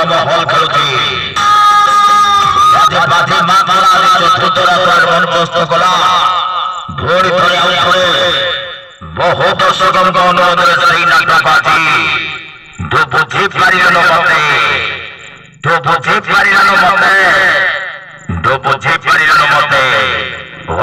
মহল খেলুছি বাজে মা গলা চতুর্থরা মন প্রস্ত কলা ভোর ধরে উঠে বহু দর্শকঙ্গ অনুরোধের সেই নাটক বাজি বুঝি পারিল মতে বুঝি পারিল মতে বুঝি পারিল মতে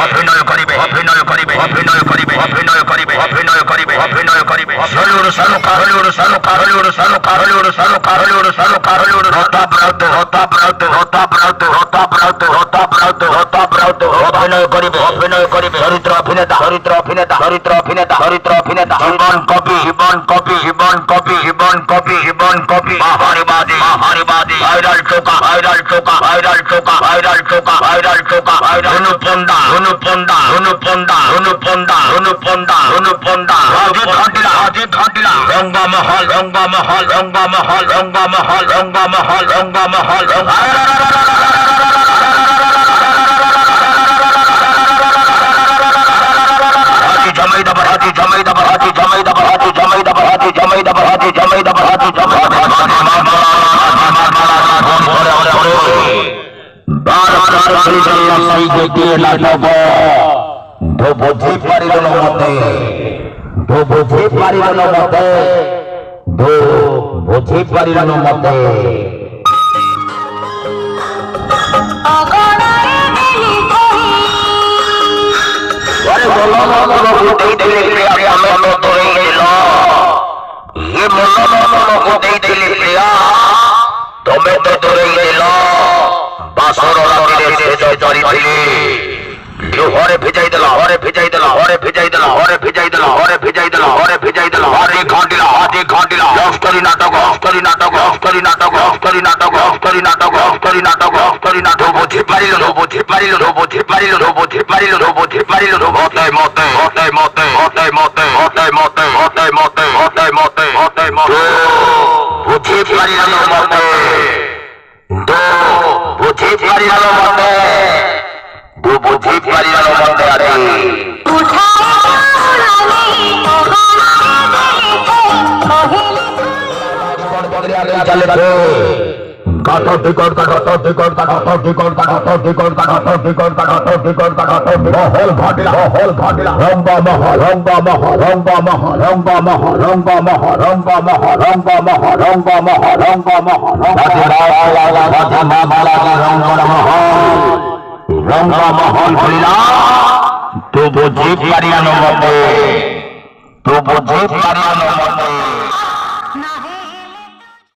অভিনয় করিবে অভিনয় করিবে অভিনয় করিবে অভিনয় করিবে অভিনয় করিবে অভিনয় করিবে হলিউড সালুকা হলিউড সালুকা হলিউড সালুকা হলিউড সালুকা হলিউড সালুকা হলিউড হতা ব্রাউত হতা ব্রাউত হতা ব্রাউত হতা ব্রাউত হতা ব্রাউত হতা ব্রাউত অভিনয় করিবে অভিনয় করিবে চরিত্র অভিনেতা চরিত্র অভিনেতা চরিত্র অভিনেতা চরিত্র অভিনেতা জীবন কবি জীবন কবি জীবন কবি জীবন কবি জীবন কবি মহারিবাদী মহারিবাদী ভাইরাল টোকা ভাইরাল টোকা ভাইরাল টোকা ভাইরাল টোকা ভাইরাল টোকা অনুপন্দা অনুপন্দা অনুপন্দা অনুপন্দা অনুপন্দা অনুপন্দা আজি ঘাটিলা আজি ঘাটিলা রঙ্গমহল রঙ্গমহল রঙ্গমহল রঙ্গমহল রঙ্গমহল রঙ্গমহল হাজি জমাই দব হাজি জমাই দব হাজি জমাই দব হাজি জমাই দব হাজি জমাই দব হাজি জমাই দব হাজি জমাই দব বুঝি পারিল মতে বুঝি পারিল মতে বুঝি পারিল মতে তুমি তো দূরে গেল বাসর হরে ভিজাই দিল হরে ভিজাই দিল হরে ভিজাই দিল হরে ভিজাই দিল হরে ভিজাই দিল হরে ভিজাই দিল হরে ঘাটিলা হাতে ঘাটিলা লস্করি নাটক লস্করি নাটক লস্করি নাটক লস্করি নাটক লস্করি নাটক লস্করি নাটক লস্করি নাটক বুঝি পারিল বুঝি পারিল বুঝি পারিল বুঝি পারিল বুঝি পারিল মতে মতে মতে মতে মতে মতে মতে মতে মতে মতে মতে মতে মতে মতে বুঝি পারিল মতে বুঝি পারিল মতে বুঝি পারিল মতে আরে কাটো টিকট কাটো টিকট কাটো টিকট কাটো টিকট কাটো টিকট কাটো টিকট কাটো মহল ঘাটিলা মহল ঘাটিলা রঙ্গা মহল রঙ্গা মহল রঙ্গা মহল রঙ্গা মহল রঙ্গা মহল রঙ্গা মহল রঙ্গা মহল রঙ্গা মহল রঙ্গা মহল রঙ্গা মহল হইলা তো বুঝি পারিল মতে তো বুঝি পারিল